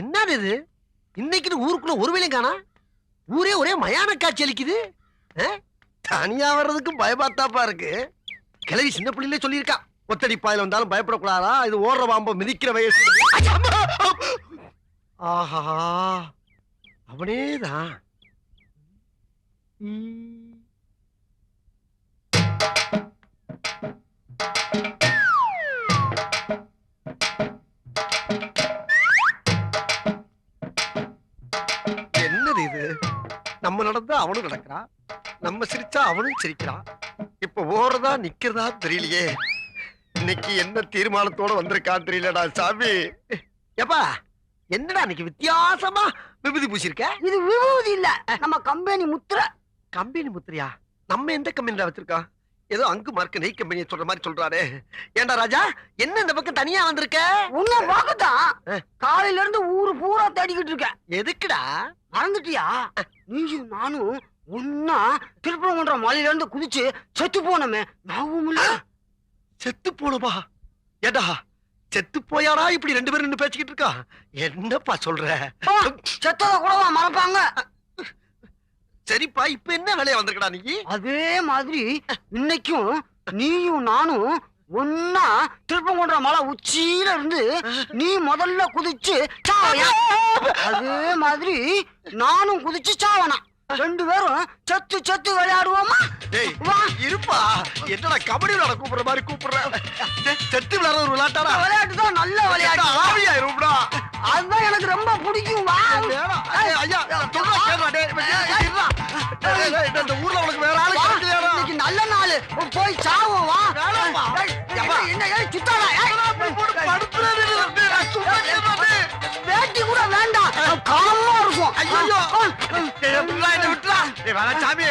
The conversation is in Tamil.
என்னது இது? இன்னைக்கு ஊருக்குள்ள ஒரு வேலையும் காணா. ஊரே ஒரே மயான காட்சி அளிக்குது. தனியா வர்றதுக்கு பயமாத்தாப்பா இருக்கு. கிளவி சின்ன பிள்ளையிலே சொல்லியிருக்கா, ஒத்தடி பாயில வந்தாலும் பயப்படக்கூடாதா, இது ஓடுற பாம்ப மிதிக்கிற வயசு. ஆஹா, அவனேதான். என்னது இது? நம்ம நடந்தா அவனும் நடக்கிறான், நம்ம சிரிச்சா அவனும் சிரிக்கிறான். இப்ப ஓடுறதா நிக்கிறதா தெரியலையே. இன்னைக்கு என்ன தீர்மானத்தோட வந்திருக்கான்னு தெரியலடா சாமி. எப்பா என்னடா இன்னைக்கு வித்தியாசமா விபூதி பூசிருக்க? இது விபூதி இல்ல, நம்ம கம்பெனி முத்திரை. கம்பெனி முத்திரையா? நம்ம எந்த கம்பெனில வச்சிருக்கோம்? ஏதோ அங்கு மார்க் நெய் கம்பெனி சொல்ற மாதிரி சொல்றாரு. ஏண்டா ராஜா, என்ன இந்த பக்கம் தனியா வந்திருக்க? உன்ன பாக்கத்தான் காலையில இருந்து ஊரு பூரா தேடிக்கிட்டு இருக்கேன். எதுக்குடா? மறந்துட்டியா? நீயும் நானும் ஒன்னா திருப்பரங்குன்ற மலையில இருந்து குதிச்சு செத்து போனமே, ஞாபகம் இல்ல? செத்து போனமா? ஏடா செத்து போயாரா இப்படி ரெண்டு பேரும் நின்னு பேசிக்கிட்டு இருக்கா? என்னப்பா சொல்ற? செத்தத கூடவா மறப்பாங்க? சரிப்பா, இப்ப என்ன வேலையா வந்திருக்கடா நீ? அதே மாதிரி இன்னைக்கும் நீயும் நானும் ஒன்னா திருப்பங்குன்ற மலை உச்சியில இருந்து நீ முதல்ல குதிச்சு சாவையா, அதே மாதிரி நானும் குதிச்சு சாவனா, ரெண்டு பேரும் செத்து செத்து விளையாடுவோமா? இருப்பா, என்னடா கபடி விளையாட கூப்பிடுற மாதிரி கூப்பிடுற? செத்து விளையாட ஒரு விளையாட்டாடா? விளையாட்டு தான், நல்ல விளையாட்டு. ஆவியா இருப்பா, அதுதான் எனக்கு ரொம்ப பிடிக்கும். இந்த ஊர்ல உனக்கு வேற ஆளு கிடைக்கலையாடா? இன்னைக்கு நல்ல நாள், போய் சாவோம் வா. என்ன சுத்தாடா? வேட்டி கூட வேண்டாம், காமா இருக்கும். ஐயோ, என்ன விட்டுறா சாமி.